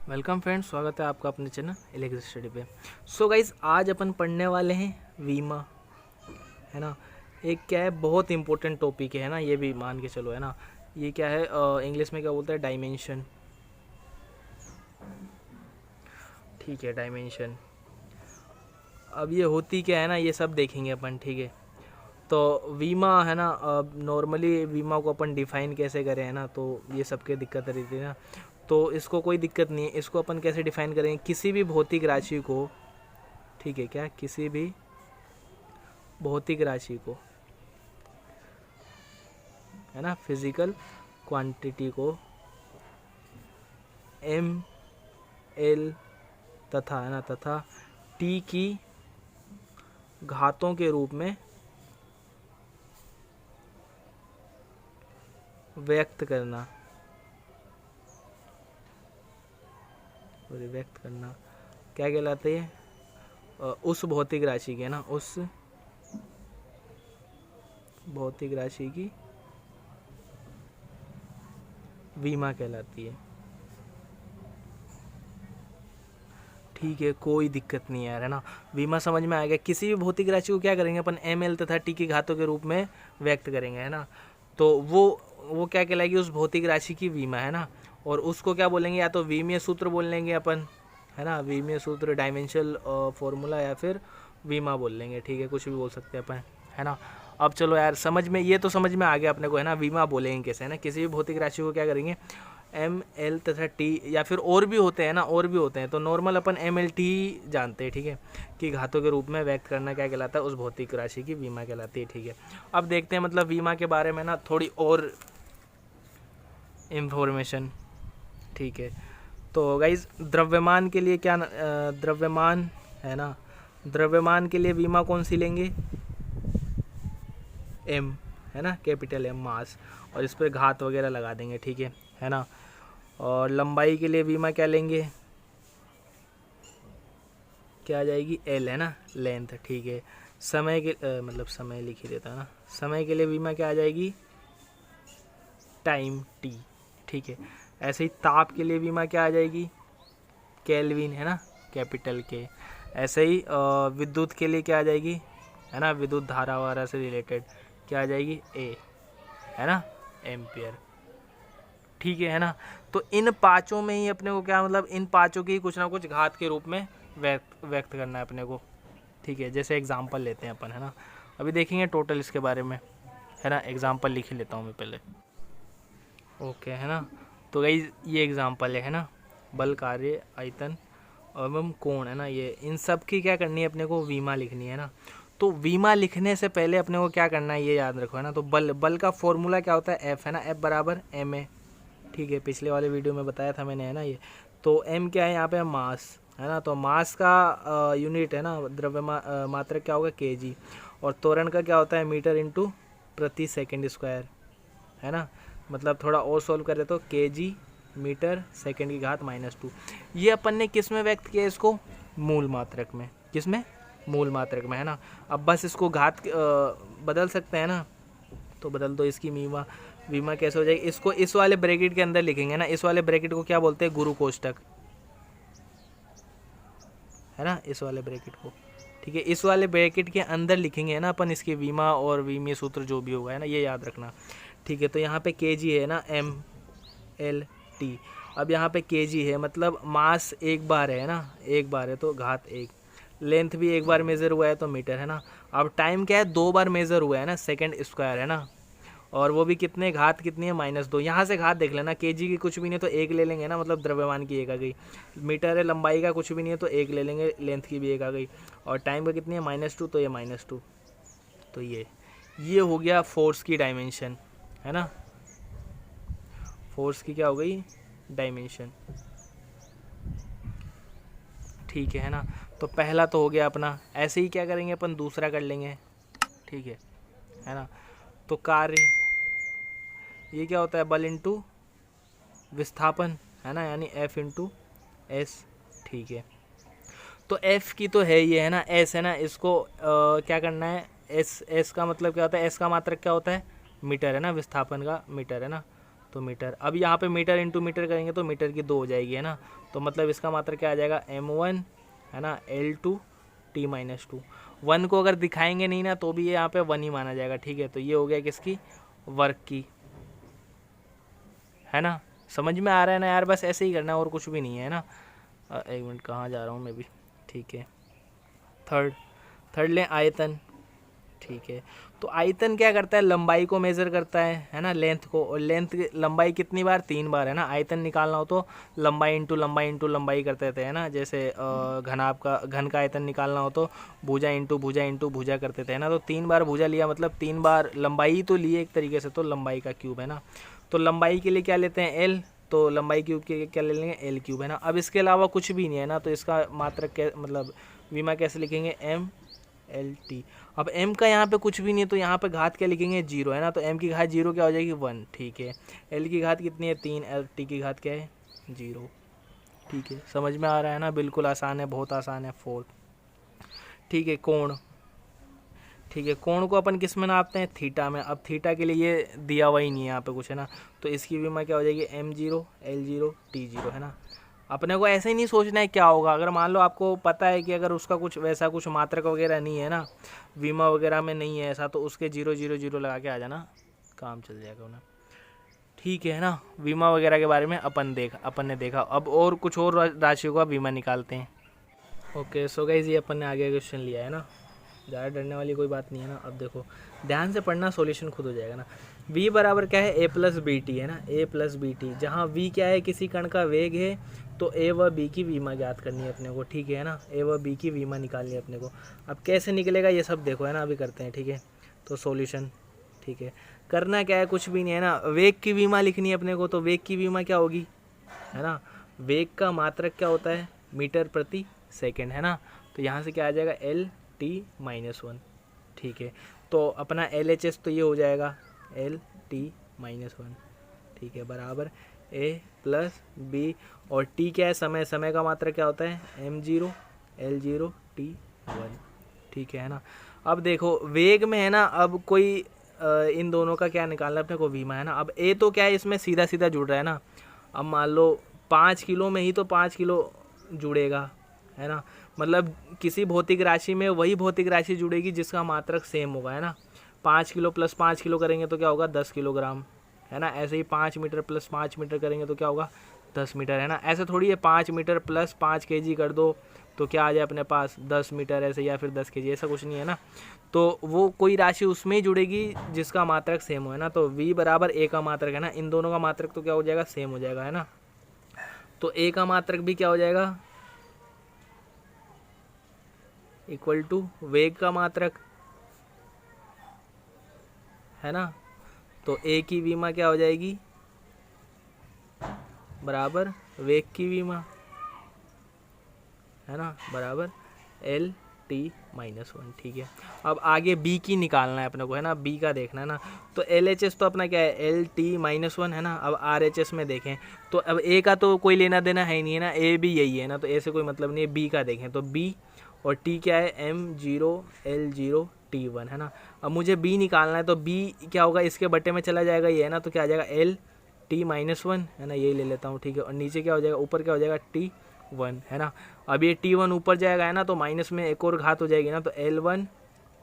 Welcome friends, स्वागत है आपका अपने चैनल इलेक्ट्रिक स्टडी पे। सो गाइज, आज अपन पढ़ने वाले हैं वीमा, है ना। एक क्या है, बहुत इंपॉर्टेंट टॉपिक है ना, ये भी मान के चलो, है ना। ये क्या है, इंग्लिश में क्या बोलते हैं, डायमेंशन। ठीक है, डायमेंशन। अब ये होती क्या है ना, ये सब देखेंगे अपन, ठीक है। तो वीमा है ना, नॉर्मली वीमा को अपन डिफाइन कैसे करें, है ना, तो ये सबके दिक्कत रहती है ना। तो इसको कोई दिक्कत नहीं है, इसको अपन कैसे डिफाइन करेंगे, किसी भी भौतिक राशि को, ठीक है क्या, किसी भी भौतिक राशि को, है ना, फिजिकल क्वांटिटी को एम एल तथा, है ना, तथा टी की घातों के रूप में व्यक्त करना, व्यक्त करना क्या कहलाता है, उस भौतिक राशि के, ना, उस भौतिक राशि की वीमा कहलाती है। ठीक है, कोई दिक्कत नहीं है यार, है ना। वीमा समझ में आ गया। किसी भी भौतिक राशि को क्या करेंगे अपन, एम एल तथा टी की घातों के रूप में व्यक्त करेंगे, है ना। तो वो क्या कहलाएगी, उस भौतिक राशि की वीमा, है ना। और उसको क्या बोलेंगे, या तो वीमीय सूत्र बोल लेंगे अपन, है ना, वीमीय सूत्र, डायमेंशनल फॉर्मूला, या फिर वीमा बोल लेंगे, ठीक है, कुछ भी बोल सकते हैं अपन, है ना। अब चलो यार, समझ में, ये तो समझ में आ गया अपने को, है ना, वीमा बोलेंगे कैसे, है ना। किसी भी भौतिक राशि को क्या करेंगे, एम एल तथा टी, या फिर और भी होते हैं ना, और भी होते हैं, तो नॉर्मल अपन एम एल टी जानते हैं, ठीक है, कि घातों के रूप में व्यक्त करना क्या कहलाता है, उस भौतिक राशि की वीमा कहलाती है, ठीक है। अब देखते हैं मतलब वीमा के बारे में ना थोड़ी और इन्फॉर्मेशन, ठीक है। तो गाइज, द्रव्यमान के लिए क्या, द्रव्यमान, है ना, द्रव्यमान के लिए वीमा कौन सी लेंगे, एम, है ना, कैपिटल एम, मास, और इस पर घात वगैरह लगा देंगे, ठीक है ना। और लंबाई के लिए वीमा क्या लेंगे, क्या आ जाएगी, एल, है ना, लेंथ, ठीक है। समय के मतलब समय लिख ही देता है ना, समय के लिए वीमा क्या आ जाएगी, टाइम, टी, ठीक है। ऐसे ही ताप के लिए वीमा क्या आ जाएगी, केल्विन, है ना, कैपिटल के। ऐसे ही विद्युत के लिए क्या आ जाएगी, है ना, विद्युत धारा वारा से रिलेटेड क्या आ जाएगी, ए, है ना, एम्पियर, ठीक है ना। तो इन पांचों में ही अपने को क्या, मतलब इन पांचों की कुछ ना कुछ घात के रूप में व्यक्त करना है अपने को, ठीक है। जैसे एग्जाम्पल लेते हैं अपन, है ना, अभी देखेंगे टोटल इसके बारे में, है ना। एग्जाम्पल लिख ही लेता हूँ मैं पहले, ओके, है ना। तो गाइस, ये एग्जाम्पल है ना, बल, कार्य, आयतन एवं कोण, है ना, ये इन सब की क्या करनी है अपने को, वीमा लिखनी है ना। तो वीमा लिखने से पहले अपने को क्या करना है, ये याद रखो, है ना। तो बल का फॉर्मूला क्या होता है, एफ, है ना, एफ बराबर एम ए, ठीक है, पिछले वाले वीडियो में बताया था मैंने, है ना। ये तो एम क्या है यहाँ पे, मास, है ना। तो मास का यूनिट, है ना, मात्रक क्या होगा, केजी। और त्वरण का क्या होता है, मीटर इंटू प्रति सेकंड स्क्वायर, है ना। मतलब थोड़ा और सोल्व करें तो केजी मीटर सेकंड की घात -2। ये अपन ने किस में व्यक्त किया, इसको मूल मात्रक में, किस में, मूल मात्रक में, है ना। अब बस इसको घात बदल सकते हैं ना, तो बदल दो। इसकी वीमा कैसे हो जाएगी, इसको इस वाले ब्रैकेट के अंदर लिखेंगे ना। इस वाले ब्रैकेट को क्या बोलते हैं, गुरु कोष्ठक, है ना, इस वाले ब्रैकेट को, ठीक है। इस वाले ब्रैकेट के अंदर लिखेंगे ना अपन इसकी वीमा और वीमीय सूत्र जो भी होगा, है ना, ये याद रखना, ठीक है। तो यहाँ पे केजी है ना, एम एल टी। अब यहाँ पे केजी है, मतलब मास एक बार है ना, एक बार है तो घात एक, लेंथ भी एक बार मेज़र हुआ है तो मीटर, है ना। अब टाइम क्या है, 2 बार मेज़र हुआ है ना, सेकंड स्क्वायर, है ना। और वो भी कितने, घात कितनी है, -2। यहाँ से घात देख लेना, केजी की कुछ भी नहीं तो एक ले लेंगे ना, मतलब द्रव्यमान की एक आ गई। मीटर है, लंबाई का कुछ भी नहीं है तो एक ले लेंगे, लेंथ की भी एक आ गई। और टाइम का कितनी है, -2, तो ये -2। तो ये हो गया फोर्स की डायमेंशन, है ना। फोर्स की क्या हो गई, डायमेंशन, ठीक है ना। तो पहला तो हो गया अपना। ऐसे ही क्या करेंगे अपन, दूसरा कर लेंगे, ठीक है ना। तो कार्य, ये क्या होता है, बल इंटू विस्थापन, है ना, यानी F इंटू एस, ठीक है। तो F की तो है ये, है ना, S, है ना, इसको क्या करना है, S का मतलब क्या होता है, S का मात्रक क्या होता है, मीटर, है ना, विस्थापन का मीटर, है ना। तो मीटर। अब यहाँ पे मीटर इंटू मीटर करेंगे तो मीटर की 2 हो जाएगी, है ना। तो मतलब इसका मात्रक क्या आ जाएगा m1, है ना, L2 T-2। 1 को अगर दिखाएंगे नहीं ना तो भी ये यहाँ पे 1 ही माना जाएगा, ठीक है। तो ये हो गया किसकी, वर्क की, है ना। समझ में आ रहा है ना यार, बस ऐसे ही करना है और कुछ भी नहीं है ना। एक मिनट, कहाँ जा रहा हूँ मैं भी, ठीक है। थर्ड लें आयतन, ठीक है। तो आयतन क्या करता है, लंबाई को मेज़र करता है ना, लेंथ को। और लेंथ लंबाई कितनी बार, 3 बार, है ना। आयतन निकालना हो तो लंबाई इंटू लंबाई इंटू लंबाई करते थे, है ना। जैसे घन का आयतन निकालना हो तो भुजा इंटू भुजा इंटू भुजा करते थे, है ना। तो 3 बार भुजा लिया मतलब 3 बार लंबाई तो ली एक तरीके से, तो लंबाई का क्यूब, है ना। तो लंबाई के लिए क्या लेते हैं, एल, तो लंबाई क्यूब के क्या ले लेंगे, एल क्यूब, है ना। अब इसके अलावा कुछ भी नहीं है ना, तो इसका मात्रक मतलब विमा कैसे लिखेंगे, m/L/T। अब m का यहाँ पे कुछ भी नहीं है तो यहाँ पे घात क्या लिखेंगे, 0, है ना। तो m की घात 0 क्या हो जाएगी, 1, ठीक है। l की घात कितनी है, 3, t की घात क्या है, 0, ठीक है। समझ में आ रहा है ना, बिल्कुल आसान है, बहुत आसान है। 4, ठीक है। कोण, ठीक है। कोण को अपन किस में नापते हैं, थीटा में। अब थीटा के लिए ये दिया हुआ ही नहीं है यहाँ पे कुछ, है ना। तो इसकी विमा क्या हो जाएगी, m0 L0 T0, है ना। अपने को ऐसे ही नहीं सोचना है क्या होगा। अगर मान लो आपको पता है कि अगर उसका कुछ वैसा कुछ मात्रक वगैरह नहीं है ना, विमा वगैरह में नहीं है ऐसा, तो उसके 0 0 0 लगा के आ जाना, काम चल जाएगा ना, ठीक है ना। विमा वगैरह के बारे में अपन ने देखा। अब और कुछ और राशियों का बीमा निकालते हैं। ओके, सो गाइस ये अपन ने आगे क्वेश्चन लिया है ना, ज़्यादा डरने वाली कोई बात नहीं है ना। अब देखो ध्यान से पढ़ना, सॉल्यूशन खुद हो जाएगा ना। v बराबर क्या है, a+bt, है ना, a+bt। जहाँ v क्या है, किसी कण का वेग है, तो a व b की विमा ज्ञात करनी है अपने को, ठीक है ना। a व b की विमा निकालनी है अपने को। अब कैसे निकलेगा ये सब देखो, है ना, अभी करते हैं, ठीक है। तो सॉल्यूशन, ठीक है। करना क्या है, कुछ भी नहीं है ना, वेग की विमा लिखनी है अपने को। तो वेग की विमा क्या होगी, है ना, वेग का मात्रक क्या होता है, मीटर प्रति सेकेंड, है ना। तो यहाँ से क्या आ जाएगा, L/T-1, ठीक है। तो अपना LHS तो ये हो जाएगा L/T-1, ठीक है, बराबर a+b। और t क्या है, समय का मात्रक क्या होता है, m0 L0 T1, ठीक है ना। अब देखो वेग में है ना, अब कोई इन दोनों का क्या निकालना है अपने को, विमा, है ना। अब a तो क्या है, इसमें सीधा सीधा जुड़ रहा है ना। अब मान लो 5 किलो में ही तो 5 किलो जुड़ेगा, है ना। मतलब किसी भौतिक राशि में वही भौतिक राशि जुड़ेगी जिसका मात्रक सेम होगा, है ना। 5 किलो प्लस 5 किलो करेंगे तो क्या होगा, 10 किलोग्राम, है ना। ऐसे ही 5 मीटर प्लस 5 मीटर करेंगे तो क्या होगा, 10 मीटर, है ना। ऐसे थोड़ी है 5 मीटर प्लस 5 kg कर दो तो क्या आ जाए अपने पास 10 मीटर ऐसे, या फिर 10 kg, ऐसा कुछ नहीं है ना। तो वो कोई राशि उसमें ही जुड़ेगी जिसका मात्रक सेम हो, है ना। तो v बराबर a का मात्रक, है ना, इन दोनों का मात्रक तो क्या हो जाएगा, सेम हो जाएगा, है ना। तो a का मात्रक भी क्या हो जाएगा, इक्वल टू वेग का मात्रक, है ना। तो a की विमा क्या हो जाएगी, बराबर वेग की विमा, है ना, बराबर L/T-1, ठीक है। अब आगे b की निकालना है अपने को, है ना, b का देखना है ना। तो LHS तो अपना क्या है, L/T-1, है ना। अब RHS में देखें तो अब a का तो कोई लेना देना है ही नहीं, है ना, a भी यही है ना, तो a से कोई मतलब नहीं है। b का देखें तो b और t क्या है, m0 L0 T1, है ना। अब मुझे b निकालना है तो b क्या होगा, इसके बट्टे में चला जाएगा ये, है ना। तो क्या आ जाएगा, L/T-1, है ना, यही ले लेता हूँ, ठीक है। और नीचे क्या हो जाएगा, ऊपर क्या हो जाएगा, T1, है ना। अब ये T1 ऊपर जाएगा, है ना, तो माइनस में एक और घात हो जाएगी ना, तो L1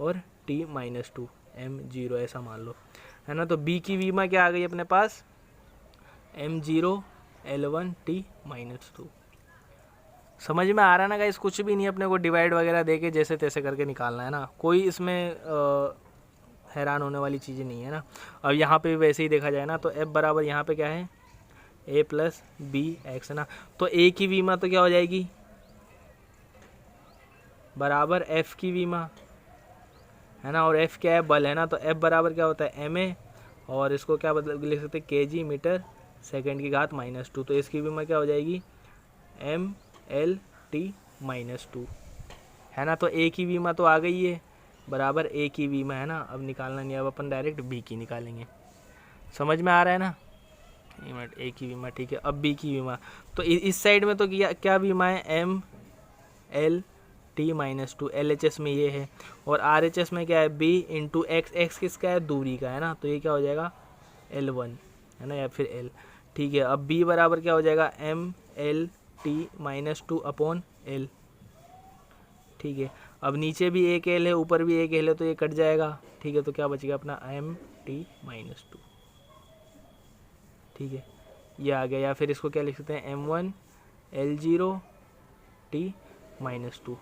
और T-2 m0 ऐसा मान लो, है ना। तो b की विमा क्या आ गई अपने पास, m0 L1 T-2। समझ में आ रहा है ना गाइस, कुछ भी नहीं अपने को डिवाइड वगैरह देके जैसे तैसे करके निकालना है ना, कोई इसमें हैरान होने वाली चीज़ें नहीं है ना। अब यहाँ पे भी वैसे ही देखा जाए ना, तो f बराबर यहाँ पे क्या है, a+bx, है ना। तो a की विमा तो क्या हो जाएगी, बराबर f की विमा, है ना। और f क्या है, बल, है ना। तो f बराबर क्या होता है, ma, और इसको क्या बदल लिख सकते हैं, kg मीटर सेकेंड की घात -2। तो इसकी विमा क्या हो जाएगी, mL/T-2, है ना। तो a की विमा तो आ गई है, बराबर a की विमा, है ना। अब निकालना नहीं, अब अपन डायरेक्ट b की निकालेंगे। समझ में आ रहा है ना, a की विमा, ठीक है। अब b की विमा, तो इस साइड में तो क्या विमा है, mL/T-2, LHS में ये है। और RHS में क्या है, b × x, x किसका है, दूरी का, है ना। तो ये क्या हो जाएगा, L1, है ना, या फिर एल। ठीक है, अब बी बराबर क्या हो जाएगा, M L T minus 2 upon L. ठीक है, अब नीचे भी एक एल है, ऊपर भी एक एल है, तो ये कट जाएगा। ठीक है, तो क्या बचेगा अपना एम टी माइनस 2। ठीक है, ये आ गया। या फिर इसको क्या लिख सकते हैं, M1 L0 T माइनस 2।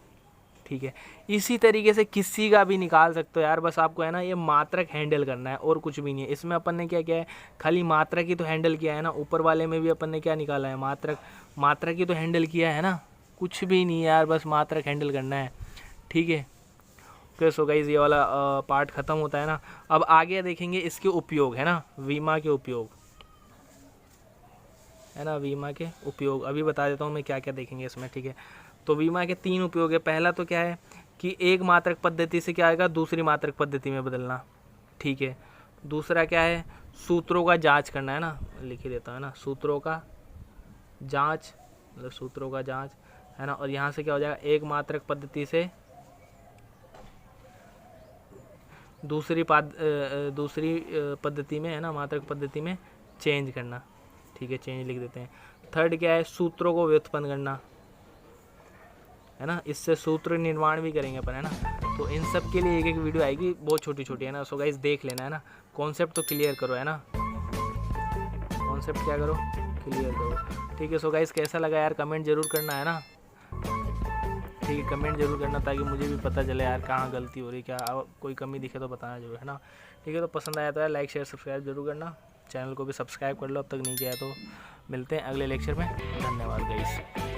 ठीक है, इसी तरीके से किसी का भी निकाल सकते हो यार, बस आपको है ना ये मात्रक हैंडल करना है और कुछ भी नहीं है। इसमें अपन ने क्या किया है, खाली मात्रक ही तो हैंडल किया है ना। ऊपर वाले में भी अपन ने क्या निकाला है, मात्रक ही तो हैंडल किया है ना, कुछ भी नहीं है यार, बस मात्रक हैंडल करना है। ठीक है, तो सो गाइस ये वाला पार्ट ख़त्म होता है ना। अब आगे देखेंगे इसके उपयोग, है ना, वीमा के उपयोग, है ना, वीमा के उपयोग। अभी बता देता हूँ मैं क्या क्या देखेंगे इसमें। ठीक है, तो वीमा के 3 उपयोग है। पहला तो क्या है कि एक मात्रक पद्धति से क्या आएगा, दूसरी मात्रक पद्धति में बदलना। ठीक है, दूसरा क्या है, सूत्रों का जांच करना, है ना, लिख ही देता है ना, सूत्रों का जांच, मतलब सूत्रों का जांच, है ना। और यहाँ से क्या हो जाएगा, एक मात्रक पद्धति से दूसरी पद्धति में, है ना, मात्रक पद्धति में चेंज करना। ठीक है, चेंज लिख देते हैं। थर्ड क्या है, सूत्रों को व्युत्पन्न करना, है ना, इससे सूत्र निर्माण भी करेंगे अपन, है ना। तो इन सब के लिए एक एक वीडियो आएगी, बहुत छोटी छोटी, है ना। सो गाइस देख लेना, है ना, कॉन्सेप्ट तो क्लियर करो, है ना, कॉन्सेप्ट क्या करो, क्लियर करो। ठीक है, सो गाइस कैसा लगा यार, कमेंट जरूर करना, है ना। ठीक है, कमेंट जरूर करना ताकि मुझे भी पता चले यार कहाँ गलती हो रही, क्या कोई कमी दिखे तो बताना जरूर, है ना। ठीक है, तो पसंद आया तो यार लाइक शेयर सब्सक्राइब जरूर करना, चैनल को भी सब्सक्राइब कर लो अब तक नहीं किया तो। मिलते हैं अगले लेक्चर में, धन्यवाद गाइस।